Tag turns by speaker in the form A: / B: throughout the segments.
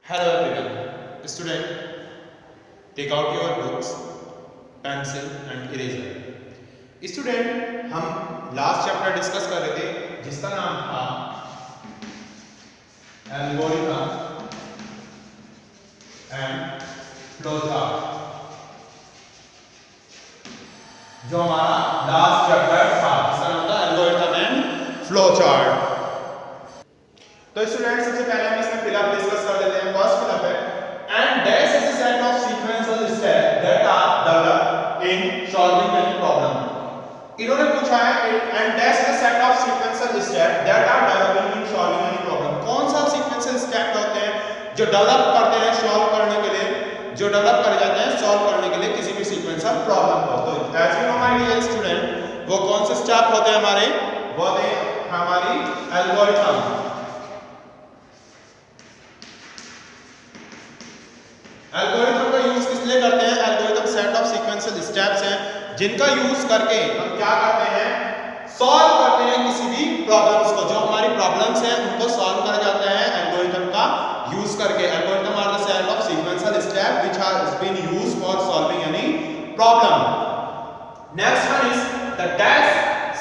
A: Hello everyone. Student, take out your books, pencil and eraser. Student, हम last chapter discuss कर रहे थे जिसका नाम था एल्गोरिथम एंड फ्लोचार्ट। जो हमारा लास्ट चैप्टर था जिसका नाम था एल्गोरिथम एंड फ्लोचार्ट। तो स्टूडेंट सबसे पहले हम इसमें फिलअप डिस्कस कर लेते हैं। फर्स्ट फिलअप है and this is a set of sequential steps that are developed in solving any problem. इन्होंने पूछा है and this is a set of sequential steps that are developing in solving any problem. कौन सा sequential step होते हैं जो develop करते हैं सॉल्व करने के लिए, जो डेवलप करे जाते हैं सॉल्व करने के लिए किसी भी सीक्वेंशियल प्रॉब्लम को। तो as you know my dear student, वो कौन से स्टेप होते हैं हमारे, वो होते हैं हमारी एल्गोरिथम। एल्गोरिथम का यूज किस लिए करते हैं? Algorithm set of sequential steps हैं जिनका यूज करके हम क्या करते हैं, सॉल्व करते हैं किसी भी प्रॉब्लम्स को। जो हमारी प्रॉब्लम्स हैं उनको सॉल्व करा जाता है एल्गोरिथम का यूज करके। Algorithm are the set of sequential step which has been used for solving any problem. Next one is the dash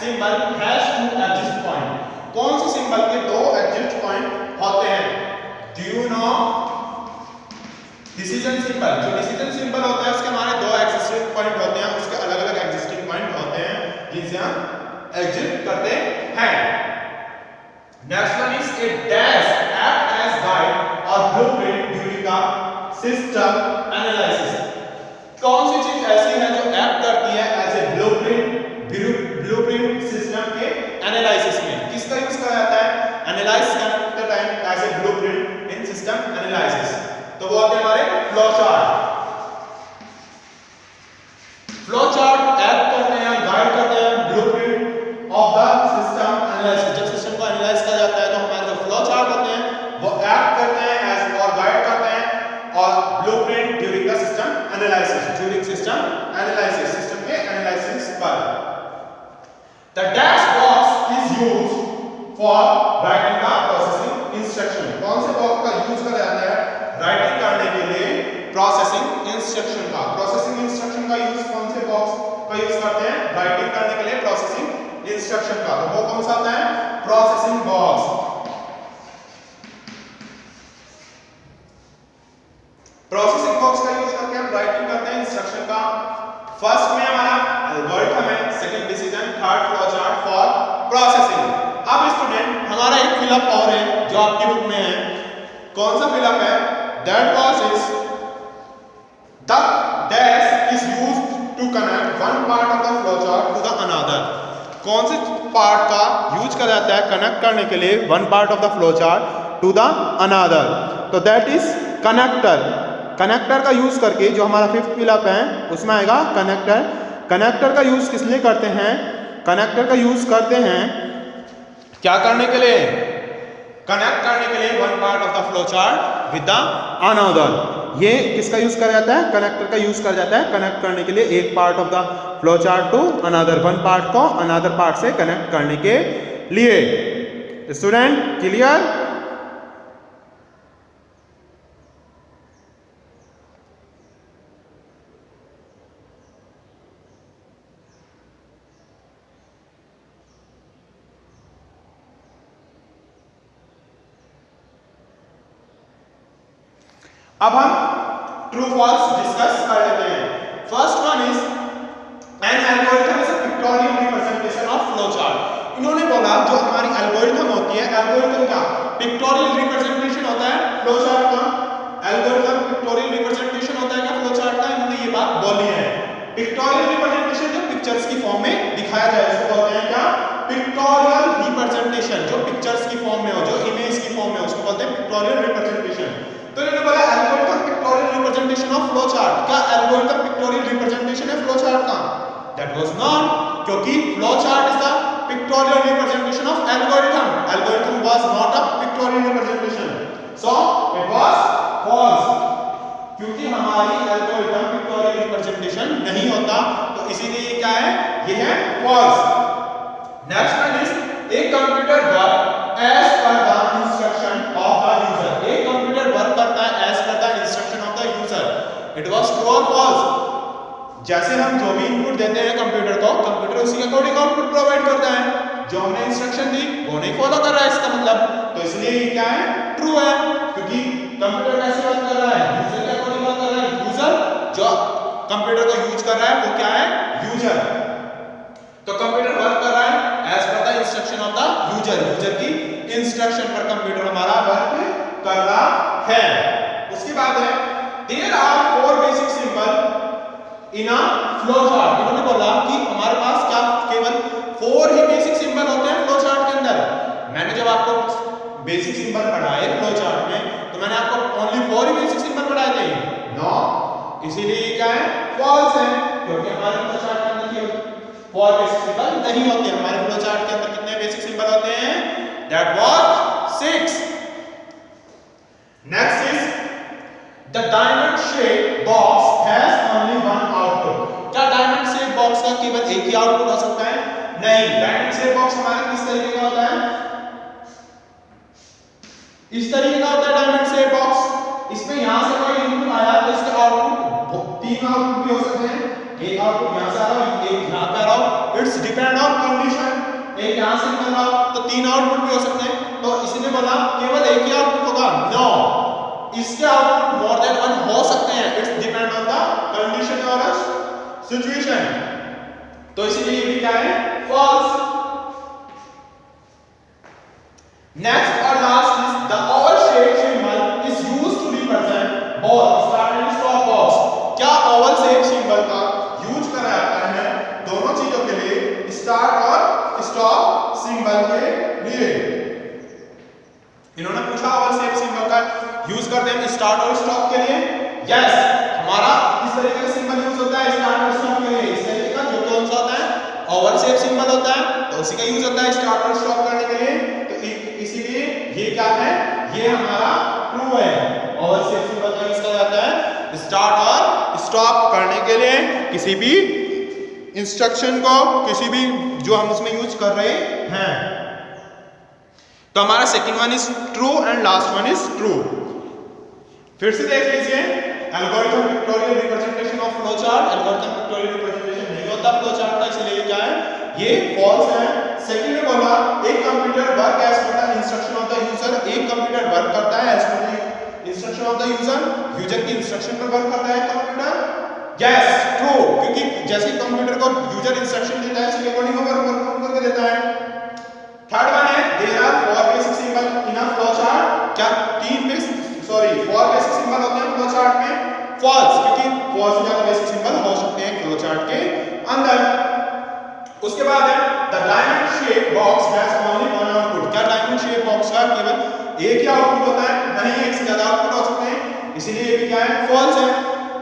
A: symbol has two exit point. कौन से सिंबल के दो एग्जिट पॉइंट होते हैं? Do you know decision symbol? जो decision symbol होता है उसके हमारे दो एग्जिस्टिंग पॉइंट होते हैं, उसके अलग अलग एग्जिस्टिंग पॉइंट होते हैं जिनसे हम एग्जिट करते हैं। Next one is a dash act as guide और blueprint during the system analysis. कौन सी चीज ऐसी है जो एक्ट करती है एज ए ब्लूप्रिंट सिस्टम के एनालिसिस में? किसका यूज किया जाता है एनालाइज करने के time as a blueprint in system analysis? तो वो होते हैं हमारे flow chart. Flow chart act करते हैं, गाइड करते हैं blueprint of the system analysis. जब सिस्टम को एनालाइज किया जाता है तो हमारे जो फ्लो चार्ट होते हैं वो एक्ट करते हैं एज और गाइड करते हैं और blueprint during the system analysis, during system analysis, system के एनालिसिस पर। The dash box is used for writing the processing instruction. कौन से बॉक्स का यूज किया जाता है राइटिंग करने के लिए? प्रोसेसिंग इंस्ट्रक्शन का। प्रोसेसिंग इंस्ट्रक्शन का यूज कौन से बॉक्स का यूज करते हैं राइटिंग करने के लिए? प्रोसेसिंग इंस्ट्रक्शन का। तो वो कौन सा होता है? Processing box. प्रोसेसिंग बॉक्स का यूज करके हम राइटिंग करते हैं इंस्ट्रक्शन का। फर्स्ट में हमारा एल्गोरिथम है, second decision, third flow chart for processing. अब स्टूडेंट हमारा एक फिलअप और है जो आपकी बुक में है। कौन सा फिलअप है? That was is the dash is used to connect one part of the flowchart to the another. कौन से पार्ट का यूज किया जाता है कनेक्ट करने के लिए one part of the flowchart to the another? तो दैट इज कनेक्टर। कनेक्टर का यूज करके जो हमारा फिफ्थ फिलअप है उसमें आएगा कनेक्टर। कनेक्टर का यूज किस लिए करते हैं? कनेक्टर का यूज करते हैं क्या करने के लिए? कनेक्ट करने के लिए one part of the flow chart with the another. ये किसका यूज करा जाता है? कनेक्टर का यूज करा जाता है कनेक्ट करने के लिए एक part of the flow chart to another, one part को अनदर पार्ट से कनेक्ट करने के लिए। Student clear? अब हम ट्रू फॉल्स डिस्कस कर लेते हैं। First one is an algorithm is a pictorial representation of flow chart. इन्होंने बोला जो हमारी एल्गोरिथम होती है, एल्गोरिथम का पिक्टोरियल रिप्रेजेंटेशन होता है फ्लो चार्ट का। एल्गोरिथम पिक्टोरियल रिप्रेजेंटेशन होता है क्या फ्लो चार्ट का? इन्होंने ये बात बोली है। पिक्टोरियल रिप्रेजेंटेशन जो पिक्चर्स की फॉर्म में दिखाया जाए उसको बोलते हैं क्या? Pictorial representation. जो पिक्चर्स की फॉर्म में हो, जो इमेज की फॉर्म में हो उसको बोलते हैं पिक्टोरियल रिप्रेजेंटेशन। तो इन्होंने बोला algorithm pictorial representation of flow chart. क्या एल्गोरिथम पिक्टोरियल रिप्रेजेंटेशन है फ्लो चार्ट का? दैट वाज नॉट, क्योंकि flow chart is the pictorial representation of algorithm. Algorithm was not a pictorial representation, so it was false. क्योंकि हमारी algorithm pictorial representation नहीं होता, तो इसीलिए ये क्या है? ये है false. Next one is a computer work as per the instruction of the user. एक कंप्यूटर वर्क करता है वाज ट्रू और फॉल्स। जैसे हम जो भी इनपुट देते हैं कंप्यूटर को, कंप्यूटर उसी के अकॉर्डिंग आउटपुट प्रोवाइड करता है। जो हमने इंस्ट्रक्शन दी वो नहीं फॉलो कर रहा है इसका मतलब, तो इसलिए ये क्या है, ट्रू है, क्योंकि कंप्यूटर कैसे वर्क कर रहा है, यूजर के अकॉर्डिंग वर्क कर रहा है। यूजर जो कंप्यूटर को यूज कर रहा है वो क्या है, यूजर। तो कंप्यूटर वर्क कर रहा है as per the instruction of the user, user की इंस्ट्रक्शन पर कंप्यूटर हमारा वर्क कर रहा है। उसके बाद है there are 4 basic symbol in a flow chart. इन्होंने बोला कि हमारे पास क्या केवल 4 ही बेसिक सिंबल होते हैं फ्लो चार्ट के अंदर। मैंने जब आपको बेसिक सिंबल पढ़ाए फ्लो चार्ट में तो मैंने आपको ओनली 4 ही बेसिक सिंबल पढ़ाए थे, नो, इसीलिए क्या है, फॉल्स है, क्योंकि हमारे फ्लो चार्ट के अंदर केवल 4 बेसिक सिंबल नहीं होते। हमारे फ्लो चार्ट के अंदर कितने बेसिक सिंबल होते हैं, that was 6। Next is the diamond shape box has only one output. क्या डायमंड शेप बॉक्स का केवल एक ही आउटपुट हो सकता है, नहीं। डायमंड शेप बॉक्स हमारा किस तरीके का होता है, इस तरीके का होता है डायमंड शेप बॉक्स। इसमें यहां से कोई इनपुट आया तो इसका आउटपुट 3 आउटपुट भी हो सकते हैं, एक आउटपुट यहां से आ रहा है, एक यहां पे आ रहा हो, इट्स डिपेंड ऑन कंडीशन। एक यहां से निकल रहा हो तो 3 आउटपुट भी हो सकते हैं। तो इसने बोला केवल एक ही आउटपुट होगा, नो, इसके आउटपुट मोर देन 1 हो सकते हैं, it's depend on the condition और सिचुएशन। तो इसीलिए ये भी क्या है, फॉल्स। नेक्स्ट और last is the oval shape symbol is used to represent both start and stop box. क्या ओवल शेप सिंबल का यूज करा जाता है दोनों चीजों के लिए, स्टार्ट और स्टॉप सिंबल के लिए। इन्होंने पूछा ओवल शेप सिंबल का यूज करते हैं स्टार्ट और स्टॉप के लिए, यस, हमारा इस तरीके का सिंबल यूज होता है स्टार्ट और स्टॉप के लिए। इस तरीके का जो कौन सा होता है, ओवल शेप सिंबल होता है, तो उसी का यूज होता है स्टार्ट और स्टॉप करने के लिए। तो इसीलिए ये क्या है, ये हमारा ट्रू है। ओवल शेप सिंबल का यूज किया जाता है स्टार्ट और स्टॉप करने के लिए, किसी भी इंस्ट्रक्शन को, किसी भी जो हम उसमें यूज कर रहे हैं। तो हमारा second one is true and last one is true. फिर से देख लीजिए, algorithm pictorial representation of flow chart, algorithm pictorial representation नहीं होता फ्लो चार्ट का, इसलिए क्या है, ये फॉल्स है। सेकंड में बोला एक computer work as per the instruction of the user, एक कंप्यूटर वर्क करता है as per the instruction of the user, user की इंस्ट्रक्शन पर वर्क करता है कंप्यूटर, यस, ट्रू, क्योंकि जैसे कंप्यूटर को यूजर इंस्ट्रक्शन देता है उसके अकॉर्डिंग वो वर्क करके देता है। थर्ड वन है there are 4 basic symbol in a flow chart. क्या 4 बेसिक सिंबल होते हैं फ्लो चार्ट में, फॉल्स, क्योंकि 4 से ज्यादा बेसिक सिंबल हो सकते हैं फ्लो चार्ट के अंदर। उसके बाद है the diamond shape box has only one output. क्या डायमंड शेप बॉक्स का केवल एक ही आउटपुट होता है, नहीं, एक से ज्यादा आउटपुट हो सकते हैं, इसीलिए ये भी क्या है, फॉल्स है।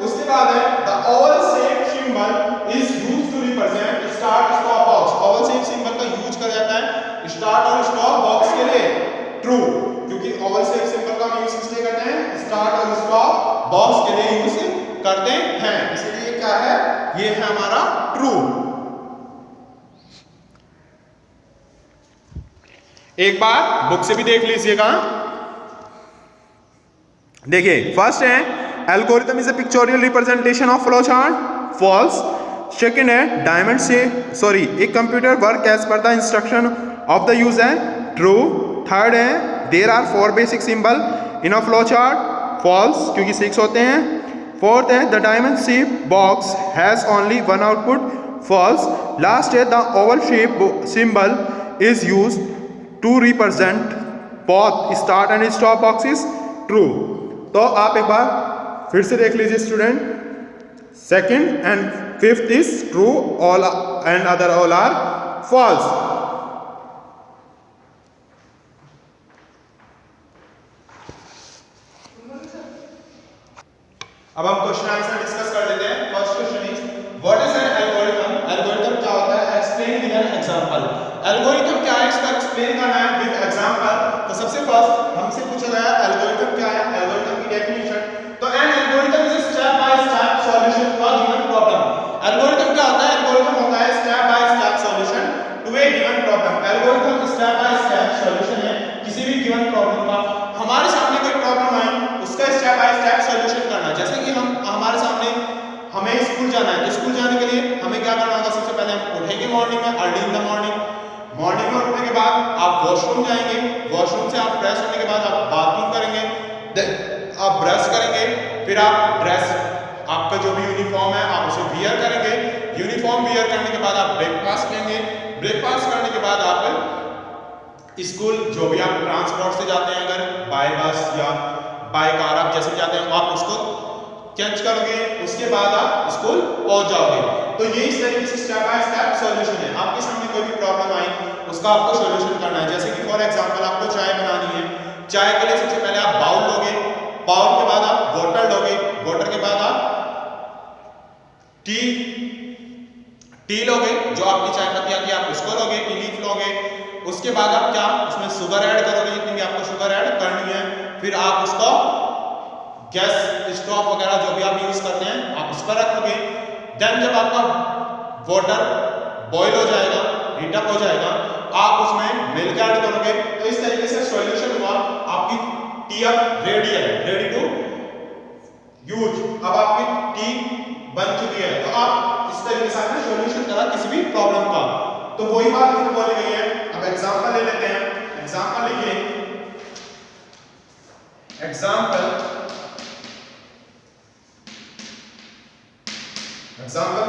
A: उसके बाद है the oval shape symbol is used to represent start stop box. Oval shape symbol का यूज किया जाता है स्टार्ट और स्टॉप बॉक्स के लिए, ट्रू, क्योंकि ओवल शेप सिंबल का हम यूज किसलिए करते हैं, स्टार्ट और स्टॉप बॉक्स के लिए यूज करते हैं, इसलिए क्या है, ये है हमारा ट्रू। एक बार बुक से भी देख लीजिएगा। देखिए फर्स्ट है algorithm is a pictorial representation of flow chart, false. Second है डायमंड से एक computer work as per the instruction of the user, true. Third है there are 4 basic symbol in a flow chart, false, क्योंकि 6 होते हैं। Fourth है the diamond shape box has only one output, false. Last है the oval shape symbol is used to represent both start and stop boxes, true. तो आप एक बार फिर से देख लीजिए student, second and fifth is true, all and other all are false. अब हम क्वेश्चन आंसर डिस्कस कर लेते हैं। First question is what is an algorithm. Algorithm क्या होता है, explain with an example. Algorithm क्या है, इसका एक्सप्लेन करना है विद एग्जांपल। तो सबसे फर्स्ट हमसे पूछा गया एल्गोरिथम क्या है, एल्गोरिथम की डेफिनेशन। तो an algorithm is a step by step solution to a given problem. Algorithm क्या होता है, एल्गोरिथम होता है step by step solution to a given problem. Algorithm step by step solution है किसी भी गिवन प्रॉब्लम का। हमारे सामने कोई प्रॉब्लम आई, उसका स्टेप बाय स्टेप सॉल्यूशन करना। जैसे कि हमारे सामने हमें स्कूल जाना है, तो स्कूल जाने के लिए हमें क्या करना होगा? सबसे पहले हम उठेंगे मॉर्निंग में, अर्ली इन द मॉर्निंग में उठने के बाद आप वॉशरूम जाएंगे, वॉशरूम से आप फ्रेश होने के बाद आप बाथरूम करेंगे, आप ब्रश करेंगे, फिर आप ड्रेस आपका जो भी यूनिफॉर्म है आप उसे वियर करेंगे, यूनिफॉर्म वियर करने के बाद आप ब्रेकफास्ट लेंगे, ब्रेकफास्ट करने के बाद आप स्कूल जो भी आप ट्रांसपोर्ट से जाते हैं, अगर बाय बस या बाय कार आप जैसे जाते हैं आप उसको कैच करोगे, उसके बाद आप स्कूल पहुंच जाओगे। तो ये इस तरीके से स्टेप बाय स्टेप सॉल्यूशन है। आपके सामने कोई भी प्रॉब्लम आई उसका आपको सॉल्यूशन करना है। जैसे कि फॉर एग्जांपल आपको चाय बनानी है, चाय के लिए सबसे पहले आप बाउल लोगे, बाउल के बाद आप वाटर लोगे, वाटर के बाद आप टी लोगे, जो आपकी चाय पत्ती आती है आप उसको लोगे, टी लीफ लोगे। उसके बाद आप क्या उसमें शुगर ऐड करोगे, जितनी भी आपको शुगर ऐड करनी है, फिर आप उसको गैस स्टोव वगैरह जो भी आप यूज करते हैं आप उस पर रखोगे। देन जब आपका वाटर बॉईल हो जाएगा, हीटअप हो जाएगा, आप उसमें मिल्क ऐड करोगे। तो इस तरीके से सॉल्यूशन हुआ, आपकी टी अब रेडी है, रेडी टू यूज। अब आपकी टी बन चुकी है। तो आप इस तरीके से आपने सॉल्यूशन करा किसी भी प्रॉब्लम का। तो वही बात इसमें बोली गई है। अब एग्जांपल ले लेते हैं, एग्जांपल लिखिए, एग्जांपल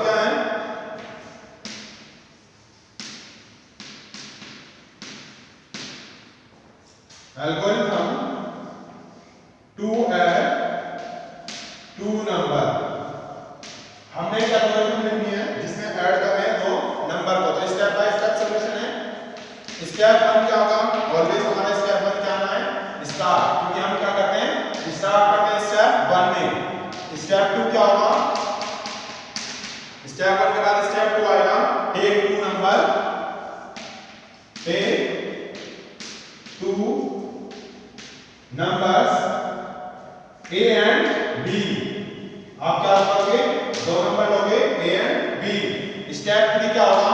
A: क्या है? Algorithm to add two number. हमने एक एल्गोरिथम लिखनी है जिसमें ऐड कर रहे हैं दो नंबर को। तो स्टेप बाय स्टेप सॉल्यूशन है। स्टेप 1 क्या होगा? ऑलवेज हमारा स्टेप 1 क्या आना है? स्टार्ट, क्योंकि हम क्या करते हैं? स्टार्ट करते हैं स्टेप 1 में। स्टेप 2 क्या होगा? स्टेप 1 के बाद स्टेप 2 आएगा, take two number, take two numbers A and B. आप क्या करोगे? दो नंबर लोगे ए एंड बी। स्टेप 3 क्या होगा?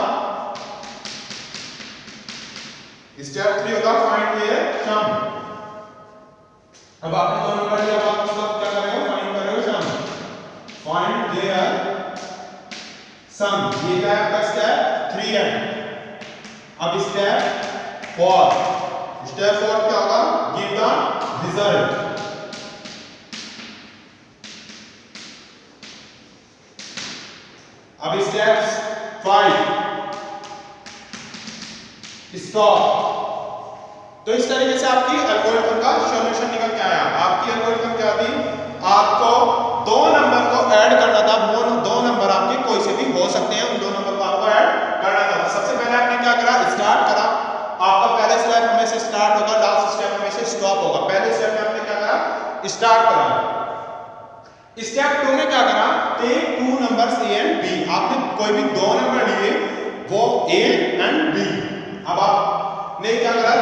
A: स्टेप 3 होगा फाइंड देयर सम। अब आपने दो नंबर लिया, आप उसका क्या करेंगे? फाइंड करोगे सम, फाइंड देयर सम। ये क्या है आपका स्टेप 3 है। अब स्टेप 4, स्टेप 4 क्या होगा? Give the result. अब स्टेप 5 स्टॉप। तो इस तरीके से आपकी एल्गोरिथम का सॉल्यूशन निकल के आया। आपकी एल्गोरिथम क्या थी? आपको दो नंबर को ऐड करना था। वो दो नंबर आपके कोई से भी हो सकते हैं, उन दो नंबर को आपको ऐड करना था। सबसे पहले आपने क्या करा? स्टार्ट करा। आपका पहला स्टेप हमें से स्टार्ट होगा, लास्ट स्टेप हमें से स्टॉप होगा। पहले स्टेप में आपने क्या करा? स्टार्ट करा। स्टेप 2 में क्या करा? Take two numbers A and B. आपने कोई भी दो नंबर लिए, वो ए एंड बी। अब आपने क्या करा?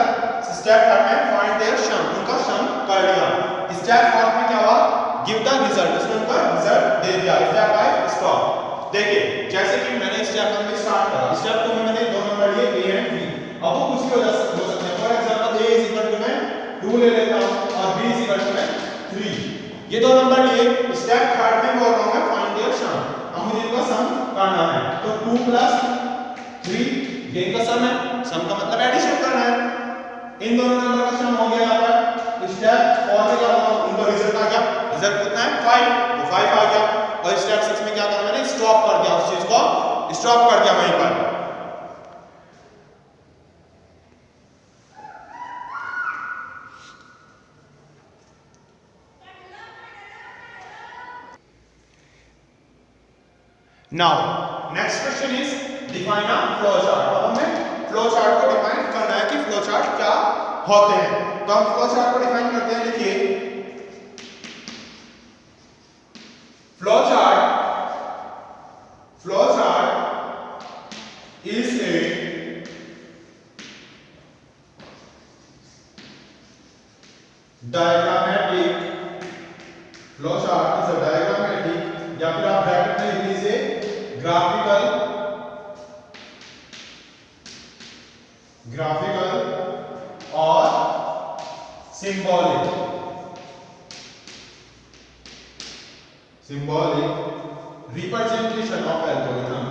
A: स्टेप 3 में फाइंड देयर सम, उनका सम कर लिया। स्टेप 4 में क्या हुआ? गिव द रिजल्ट, उसने उनका रिजल्ट दे दिया। Step 5 stop. देखिए जैसे कि मैंने स्टेप 1 में स्टार्ट करा, स्टेप 2 में मैंने दो नंबर लिए ए एंड बी। अब वो कुछ भी हो सकते हैं। For example a is equal to मैं 2 ले लेता हूं और b इज इक्वल टू मैं 3। ये दो नंबर लिए। स्टेप 3 में बोल रहा हूं मैं फाइंड देयर सम। अब मुझे इनका सम करना है। तो 2 + 3 ये इनका सम है। सम का मतलब एडिशन करना है। इन दोनों नंबर का सम हो गया यहां पर। स्टेप 4 में क्या होगा? उनका रिजल्ट आ गया। रिजल्ट कितना है? 5। तो 5 आ गया। और स्टेप 6 में क्या करा मैंने? स्टॉप कर दिया, उस चीज को स्टॉप कर दिया वहीं पर। Now, next question is define a flow chart. अब हमें फ्लो चार्ट को डिफाइन करना है कि फ्लो चार्ट क्या होते हैं। तो हम फ्लो चार्ट को डिफाइन करते हैं। लिखिए, flow chart is a diagrammatic, flow chart is a diagrammatic, या फिर आप ब्रैकेट में लिख लीजिए ग्राफिकल और सिंबॉलिक रिप्रेजेंटेशन ऑफ एल्गोरिथम।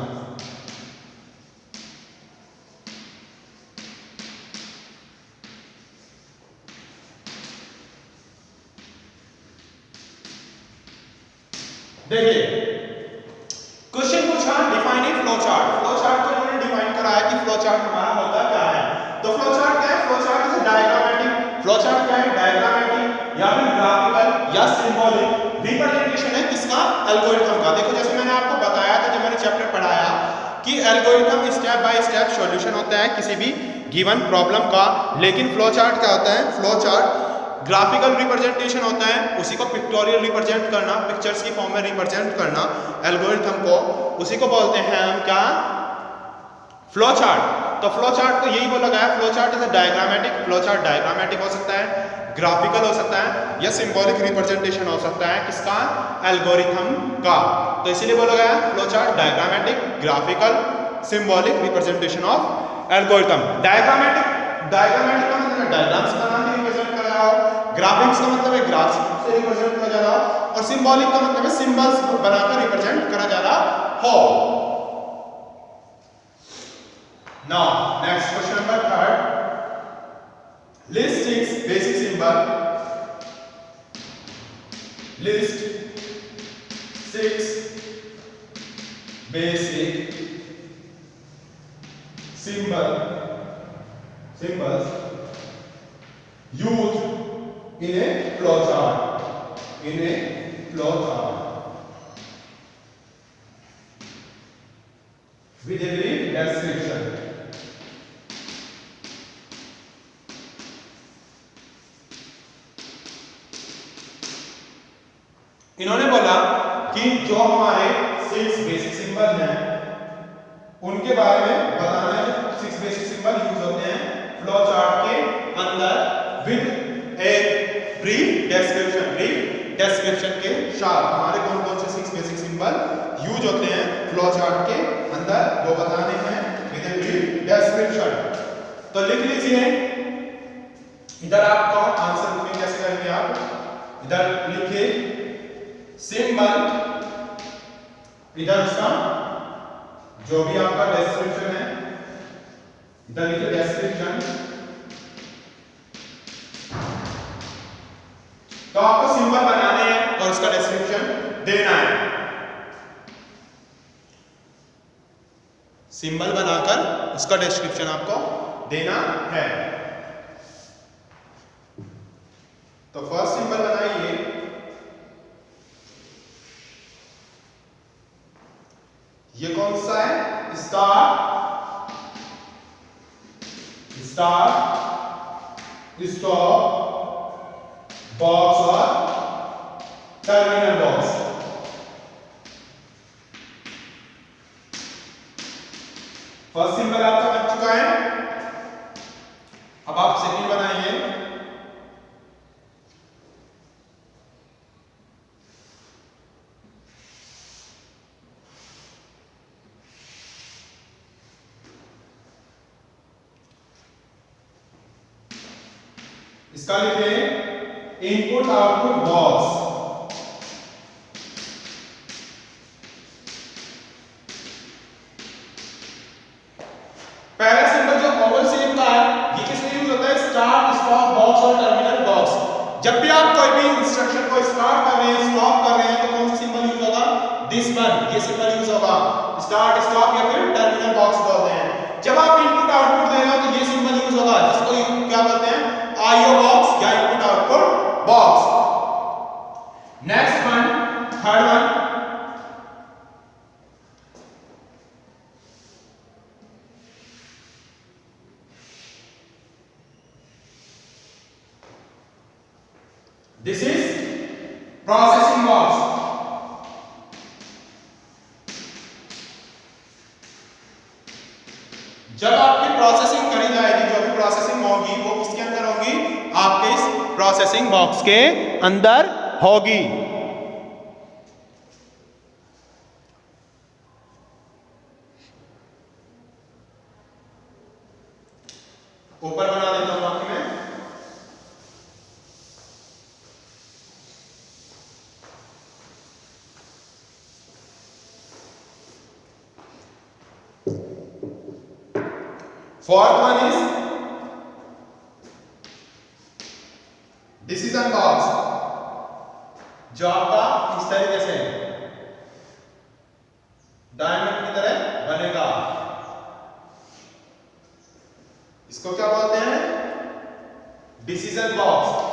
A: देखिए क्वेश्चन पूछा define a flow chart. Flow chart को इन्होंने डिफाइन करा है कि फ्लो चार्ट हमारा होता क्या है। तो फ्लो चार्ट क्या है? Flow chart is diagrammatic. Flow chart क्या है? डायग्रामेटिक या फिर ग्राफिकल या सिंबॉलिक रिप्रेजेंटेशन है किसका? एल्गोरिथम का। देखो जैसे मैंने आपको बताया था जब मैंने चैप्टर पढ़ाया कि algorithm step by step solution होता है किसी भी गिवन प्रॉब्लम का, लेकिन फ्लो चार्ट क्या होता है? फ्लो चार्ट ग्राफिकल रिप्रेजेंटेशन होता है, उसी को पिक्टोरियल रिप्रेजेंट करना, पिक्चर्स की फॉर्म में रिप्रेजेंट करना एल्गोरिथम को, उसी को बोलते हैं हम क्या? Flow chart. तो फ्लो चार्ट को यही बोला गया है, flow chart is a diagrammatic. Flow chart diagrammatic हो सकता है, ग्राफिकल हो सकता है या सिंबॉलिक रिप्रेजेंटेशन हो सकता है किसका? एल्गोरिथम का। तो इसीलिए बोला गया है flow chart diagrammatic, graphical, symbolic representation of algorithm. Diagrammatic का मतलब डायग्राम्स बना के रिप्रेजेंट कर रहा हो, ग्राफिक्स का मतलब है ग्राफ्स से रिप्रेजेंट करा जा रहा हो, और सिंबॉलिक का मतलब है सिंबल्स बनाकर रिप्रेजेंट करा जा रहा हो। Now next question number 3, list 6 basic symbol. List 6 basic symbols used in a flow chart, with a brief description। इन्होंने बोला कि जो हमारे 6 बेसिक सिंबल हैं उनके बारे में बताना है। 6 बेसिक सिंबल यूज होते हैं फ्लो चार्ट के अंदर विद ए ब्रीफ डिस्क्रिप्शन के साथ। हमारे कौन कौन से 6 बेसिक सिंबल यूज होते हैं फ्लो चार्ट के अंदर वो बताने हैं विद ए ब्रीफ डिस्क्रिप्शन। तो लिख लीजिए, इधर आपको आंसर लिखने कैसे करेंगे आप? इधर लिखिए सिंबल, इधर उसका जो भी आपका डिस्क्रिप्शन है, इधर लिखिए डिस्क्रिप्शन। तो आपको सिंबल बनाने हैं और उसका डिस्क्रिप्शन देना है। सिंबल बनाकर उसका डिस्क्रिप्शन आपको देना है। तो फर्स्ट सिंबल बनाइए। ये कौन सा है? स्टार, स्टॉप, बॉक्स और टर्मिनल बॉक्स। फर्स्ट सिंबल आपका बन चुका है। अब आप सेकंड बनाइए। इसका लिखिए इनपुट आउटपुट बॉक्स। पहला सिंबल जो ओवल शेप का है ये किस लिए यूज होता है? स्टार्ट, स्टॉप, बॉक्स और टर्मिनल बॉक्स। जब भी आप कोई भी इंस्ट्रक्शन को स्टार्ट कर रहे हैं, स्टॉप कर रहे हैं, तो कौन सा सिंबल यूज होगा? दिस वन, ये सिंबल यूज होगा। स्टार्ट, स्टॉप या फिर टर्मिनल बॉक्स बोलते हैं। जब आप इनपुट आउटपुट दे रहे हो तो ये सिंबल यूज होगा, जिसको क्या बोलते हैं? आईओ बॉक्स या input output box. Next one, third one, this is processing box. जब आपकी प्रोसेसिंग करी जाएगी, जो भी प्रोसेसिंग होगी वो किसके अंदर होगी? आपके इस प्रोसेसिंग बॉक्स के अंदर होगी। ऊपर बना देता हूं बाकी मैं। Fourth one is decision box, जो आपका इस तरीके से डायमंड की तरह बनेगा। इसको क्या बोलते हैं? Decision box.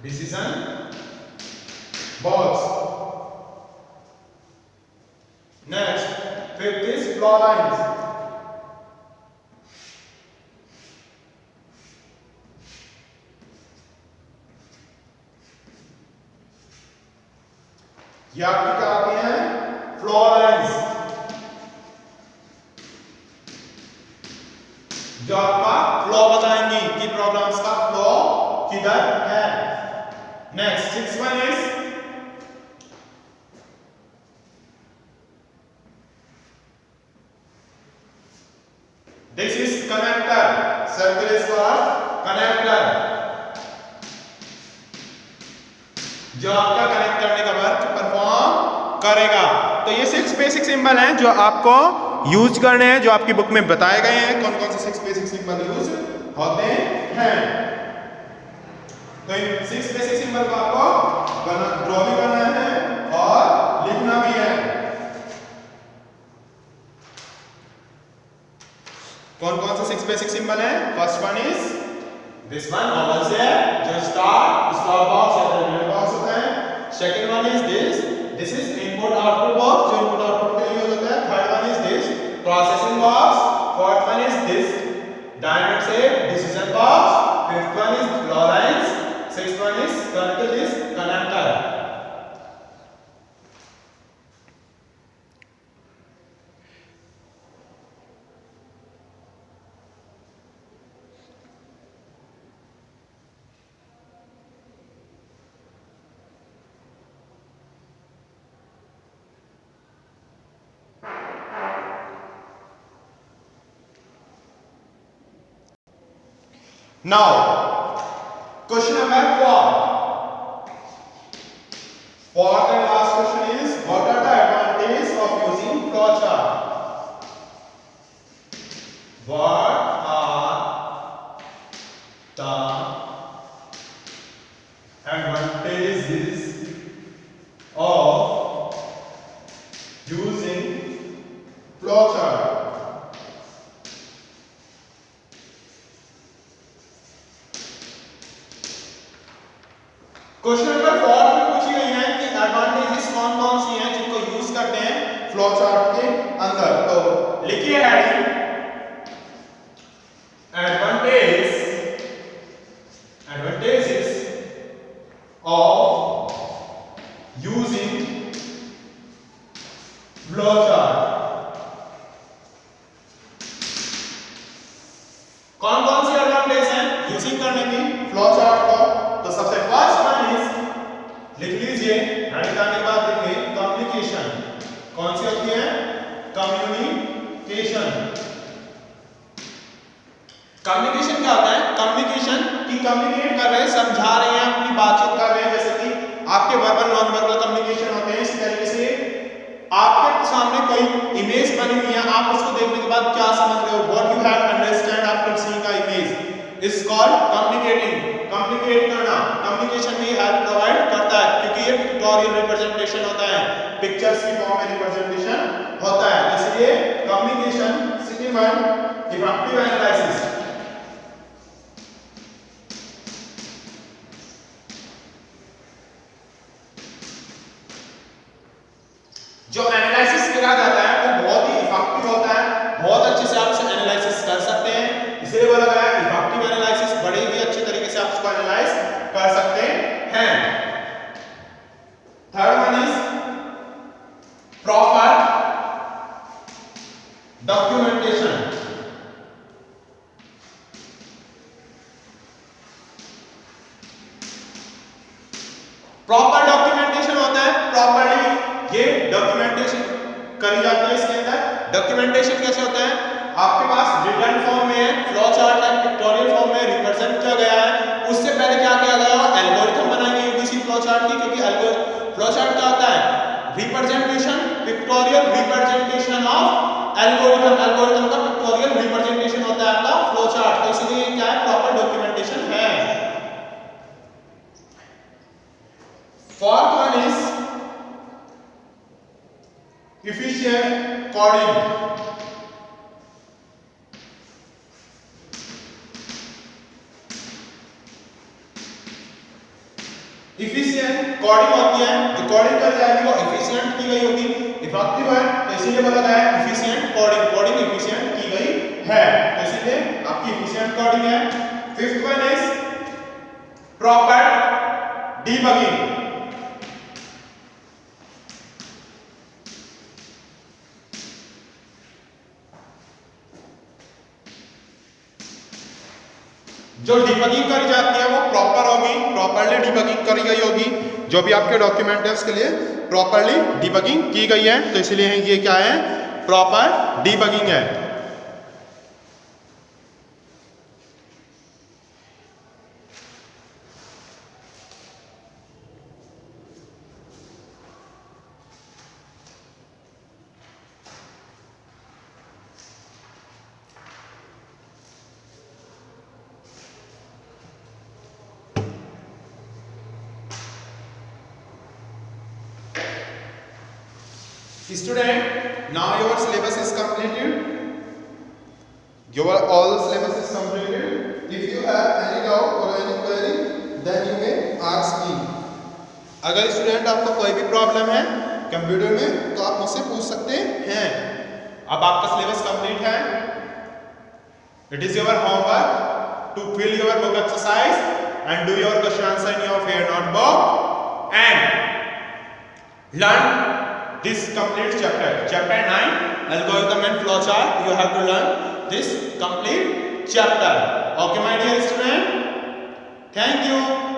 A: Decision box. Next, fifth is flow lines. ये आपकी क्या आती है? फ्लो लाइन्स, जो आपका फ्लो बताएंगी कि प्रोग्राम्स का फ्लो किधर है। Next, six one is this is connector. Circle is called connector, जो आपका कनेक्ट करने का वर्क परफॉर्म करेगा। तो ये 6 बेसिक सिंबल हैं जो आपको यूज करने हैं, जो आपकी बुक में बताए गए हैं कौन कौन से 6 बेसिक सिंबल यूज होते हैं। तो इन 6 बेसिक सिंबल को आपको ड्रॉ भी करना है और लिखना भी है। कौन कौन से 6 बेसिक सिंबल हैं? First one is this one, Oval से जो स्टार्ट स्टॉप बॉक्स या टर्मिनल बॉक्स होता है। Second one is this is input output box, जो इनपुट आउटपुट के लिए यूज होता है। Third one is this processing box. Fourth one is this diamond shape decision box. Fifth one is flow lines. Sixth one is circle is connector. Now, question number 4. Fourth and last question is, what are the advantages of using flowchart? What are the advantages of using flowchart? Question number 4 में पूछी गई है कि advantages कौन कौन सी हैं जिनको use करते हैं फ्लो चार्ट के अंदर। तो लिखिए heading advantages of using flow chart. कौन कौन सी एडवांटेज हैं यूजिंग करने की फ्लो चार्ट को? तो सबसे फर्स्ट वन इज, लिख लीजिए, हेडिंग आने के बाद लिखिए कम्युनिकेशन। कौन सी होती है? कम्युनिकेशन। कम्युनिकेशन क्या होता है? कम्युनिकेशन की कम्युनिकेट कर रहे हैं, समझा रहे हैं, अपनी बातचीत कर रहे हैं। जैसे कि आपके वर्बल नॉन वर्बल कम्युनिकेशन होते हैं। इसी तरीके से आपके सामने कोई इमेज बनी हुई है, आप उसको देखने के बाद क्या समझ रहे हो, what you have understand after seeing a image is called communicating. Communicate करना कम्युनिकेशन में हेल्प प्रोवाइड करता है, क्योंकि ये पिक्टोरियल रिप्रेजेंटेशन होता है, पिक्चर्स की फॉर्म में रिप्रेजेंटेशन होता है। इसलिए communication second one, effective analysis. जो एनालिसिस किया जाता है वो बहुत ही इफेक्टिव होता है, बहुत अच्छे से आप एनालिसिस कर सकते हैं। इसलिए बोला गया है इफेक्टिव एनालिसिस, बड़े ही अच्छे तरीके से आप उसको एनालाइज कर सकते हैं। Third one is proper documentation. Proper documentation होता है, प्रॉपर्ली ये डॉक्यूमेंटेशन करी जाती है। इसके अंदर डॉक्यूमेंटेशन कैसे होता है? आपके पास रिटन फॉर्म में, flow chart and pictorial form में रिप्रेजेंट किया गया है। उससे पहले क्या किया गया? एल्गोरिथम बनाई गई होगी, चार्ट क्या होता है? Representation, pictorial representation of algorithm. Algorithm का पिक्टोरियल रिप्रेजेंटेशन होता है आपका फ्लो चार्ट। तो इसलिए क्या है? प्रॉपर डॉक्यूमेंटेशन है। Fourth one is efficient coding। efficient coding होती है, जो कोडिंग कर जाएगी वो efficient की गई होगी, इफेक्टिव है, तो इसीलिए बोला गया है efficient coding। कोडिंग efficient की गई है, तो इसीलिए आपकी efficient coding है। Fifth one is proper debugging। जो डिबगिंग करी जाती है वो प्रॉपर होगी, प्रॉपरली डिबगिंग करी गई होगी। जो भी आपके डॉक्यूमेंट है उसके लिए प्रॉपरली डिबगिंग की गई है, तो इसलिए ये क्या है? प्रॉपर डिबगिंग है। Student, now your syllabus is completed. Your all syllabus is completed. If you have any doubt or any query, then you may ask me. अगर स्टूडेंट आपको कोई भी प्रॉब्लम है कंप्यूटर में तो आप मुझसे पूछ सकते हैं। अब आपका सिलेबस कंप्लीट है। It is your homework to fill your book exercise and do your question answer in your fair notebook and learn this complete chapter, chapter 9, algorithm and flowchart. You have to learn this complete chapter. Okay, my dear student. Thank you.